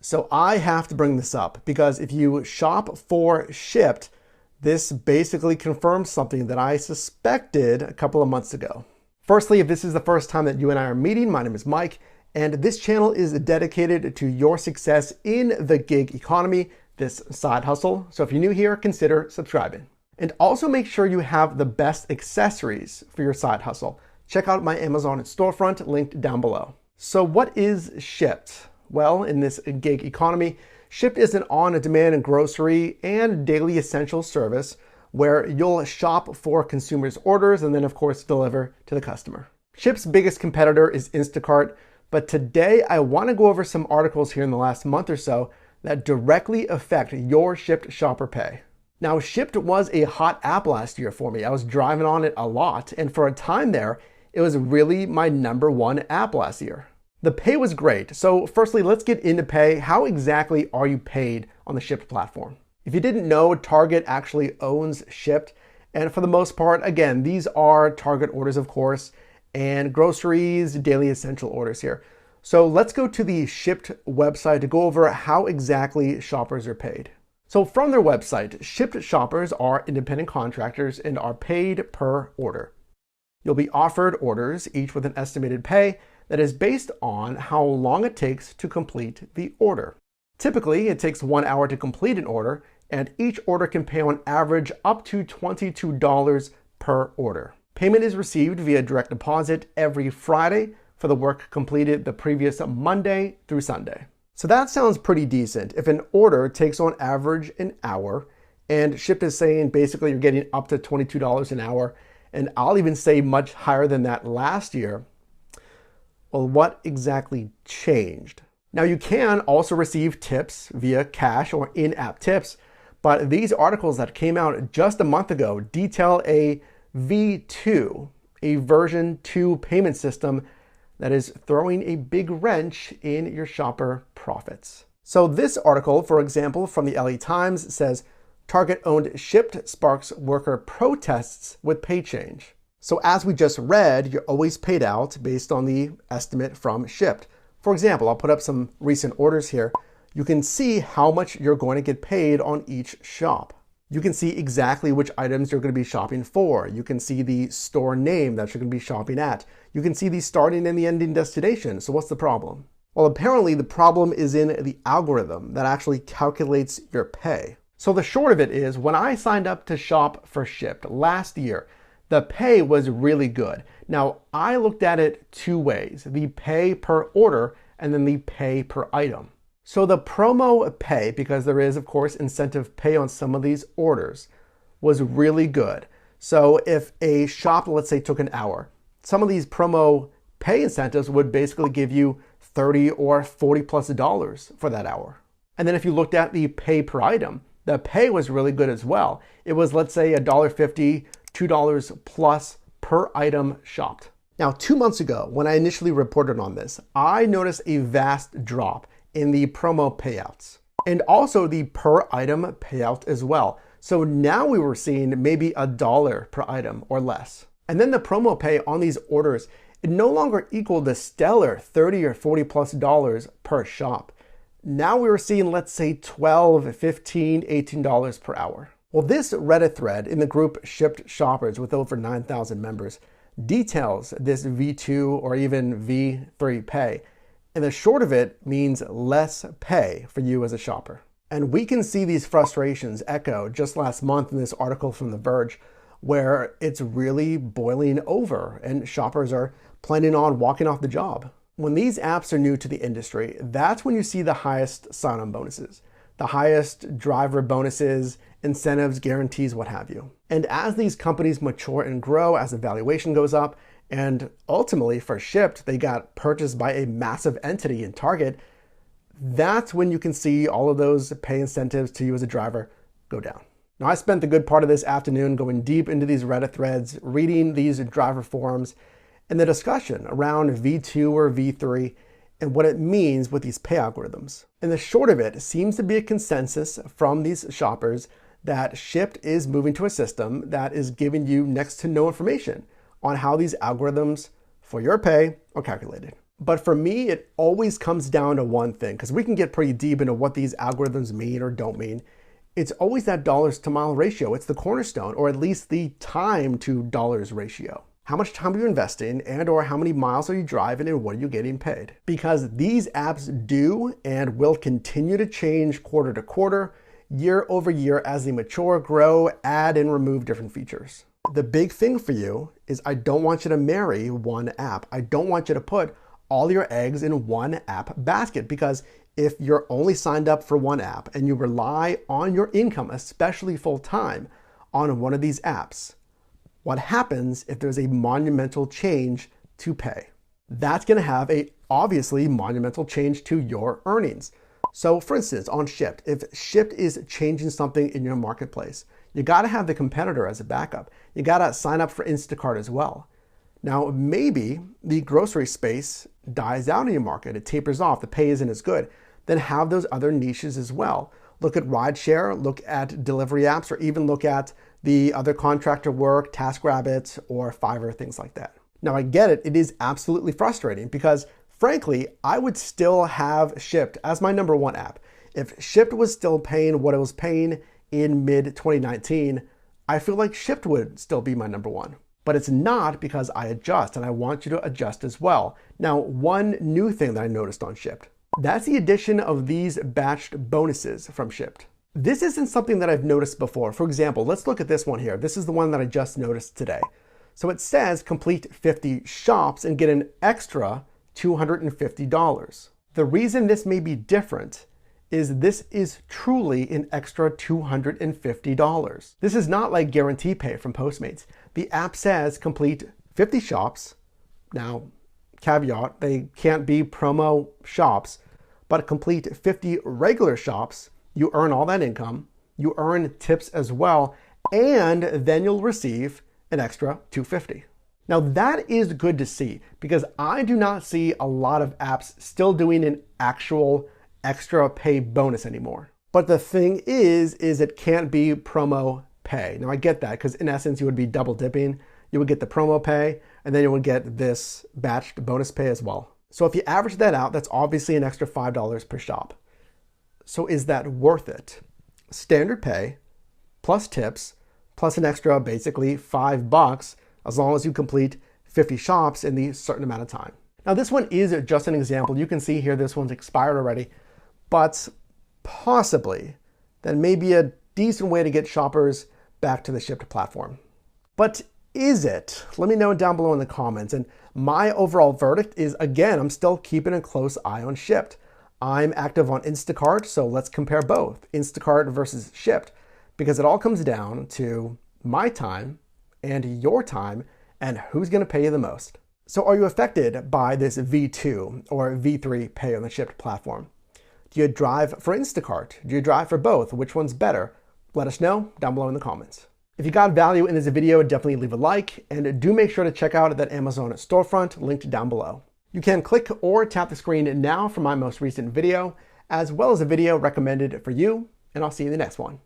So I have to bring this up because if you shop for Shipt, this basically confirms something that I suspected a couple of months ago. Firstly, if this is the first time that you and I are meeting, my name is Mike, and this channel is dedicated to your success in the gig economy, this side hustle. So if you're new here, consider subscribing. And also make sure you have the best accessories for your side hustle. Check out my Amazon storefront linked down below. So what is Shipt? Well, in this gig economy, Shipt is an on-demand grocery and daily essential service where you'll shop for consumers' orders and then of course deliver to the customer. Shipt's biggest competitor is Instacart, but today I want to go over some articles here in the last month or so that directly affect your Shipt Shopper pay. Now, Shipt was a hot app last year for me. I was driving on it a lot, and for a time there, it was really my #1 app last year. The pay was great. So firstly, let's get into pay. How exactly are you paid on the Shipt platform? If you didn't know, Target actually owns Shipt. And for the most part, again, these are Target orders, of course, and groceries, daily essential orders here. So let's go to the Shipt website to go over how exactly shoppers are paid. So from their website, Shipt shoppers are independent contractors and are paid per order. You'll be offered orders, each with an estimated pay that is based on how long it takes to complete the order. Typically, it takes 1 hour to complete an order, and each order can pay on average up to $22 per order. Payment is received via direct deposit every Friday for the work completed the previous Monday through Sunday. So that sounds pretty decent. If an order takes on average an hour, and Shipt is saying basically you're getting up to $22 an hour, and I'll even say much higher than that last year, well, what exactly changed? Now, you can also receive tips via cash or in-app tips, but these articles that came out just a month ago detail a V2, a version 2 payment system that is throwing a big wrench in your shopper profits. So this article, for example, from the LA Times says, Target-owned Shipt sparks worker protests with pay change. So as we just read, you're always paid out based on the estimate from Shipt. For example, I'll put up some recent orders here. You can see how much you're going to get paid on each shop. You can see exactly which items you're going to be shopping for. You can see the store name that you're going to be shopping at. You can see the starting and the ending destination. So what's the problem? Well, apparently the problem is in the algorithm that actually calculates your pay. So the short of it is, when I signed up to shop for Shipt last year, the pay was really good. Now, I looked at it two ways, the pay per order and then the pay per item. So the promo pay, because there is, of course, incentive pay on some of these orders, was really good. So if a shop, let's say, took an hour, some of these promo pay incentives would basically give you $30 or $40+ for that hour. And then if you looked at the pay per item, the pay was really good as well. It was, let's say, $1.50, $2+ per item shopped. Now, 2 months ago, when I initially reported on this, I noticed a vast drop in the promo payouts and also the per item payout as well. So now we were seeing maybe $1 per item or less. And then the promo pay on these orders, it no longer equaled the stellar $30 or $40+ per shop. Now we were seeing, let's say, $12, $15, $18 per hour. Well, this Reddit thread in the group Shipt Shoppers with over 9,000 members details this V2 or even V3 pay. And the short of it means less pay for you as a shopper. And we can see these frustrations echoed just last month in this article from The Verge, where it's really boiling over and shoppers are planning on walking off the job. When these apps are new to the industry, that's when you see the highest sign-on bonuses, the highest driver bonuses, incentives, guarantees, what have you. And as these companies mature and grow, as the valuation goes up, and ultimately for Shipt, they got purchased by a massive entity in Target, that's when you can see all of those pay incentives to you as a driver go down. Now, I spent the good part of this afternoon going deep into these Reddit threads, reading these driver forums, and the discussion around V2 or V3 and what it means with these pay algorithms. And the short of it seems to be a consensus from these shoppers that Shipt is moving to a system that is giving you next to no information on how these algorithms for your pay are calculated. But for me, it always comes down to one thing, because we can get pretty deep into what these algorithms mean or don't mean. It's always that dollars to mile ratio. It's the cornerstone, or at least the time to dollars ratio. How much time are you investing, and or how many miles are you driving, and what are you getting paid? Because these apps do and will continue to change quarter to quarter, year over year as they mature, grow, add and remove different features. The big thing for you is I don't want you to marry one app. I don't want you to put all your eggs in one app basket, because if you're only signed up for one app and you rely on your income, especially full time, on one of these apps, what happens if there's a monumental change to pay? That's going to have a obviously monumental change to your earnings. So for instance, on Shipt, if Shipt is changing something in your marketplace, you got to have the competitor as a backup. You got to sign up for Instacart as well. Now, maybe the grocery space dies out in your market. It tapers off. The pay isn't as good. Then have those other niches as well. Look at rideshare, look at delivery apps, or even look at the other contractor work, TaskRabbit, or Fiverr, things like that. Now, I get it. It is absolutely frustrating because, frankly, I would still have Shipt as my number one app. If Shipt was still paying what it was paying in mid-2019, I feel like Shipt would still be my number one. But it's not, because I adjust, and I want you to adjust as well. Now, one new thing that I noticed on Shipt, that's the addition of these batched bonuses from Shipt. This isn't something that I've noticed before. For example, let's look at this one here. This is the one that I just noticed today. So it says complete 50 shops and get an extra $250. The reason this may be different is this is truly an extra $250. This is not like guarantee pay from Postmates. The app says complete 50 shops. Now, caveat, they can't be promo shops, but complete 50 regular shops. You earn all that income, you earn tips as well, and then you'll receive an extra $250. Now that is good to see, because I do not see a lot of apps still doing an actual extra pay bonus anymore. But the thing is it can't be promo pay. Now I get that, because in essence you would be double dipping. You would get the promo pay, and then you would get this batched bonus pay as well. So if you average that out, that's obviously an extra $5 per shop. So is that worth it? Standard pay, plus tips, plus an extra basically $5 as long as you complete 50 shops in the certain amount of time. Now this one is just an example. You can see here this one's expired already, but possibly that may be a decent way to get shoppers back to the Shipt platform. But is it? Let me know down below in the comments. And my overall verdict is, again, I'm still keeping a close eye on Shipt. I'm active on Instacart, so let's compare both, Instacart versus Shipt, because it all comes down to my time and your time and who's going to pay you the most. So are you affected by this V2 or V3 pay on the Shipt platform? Do you drive for Instacart? Do you drive for both? Which one's better? Let us know down below in the comments. If you got value in this video, definitely leave a like, and do make sure to check out that Amazon storefront linked down below. You can click or tap the screen now for my most recent video, as well as a video recommended for you, and I'll see you in the next one.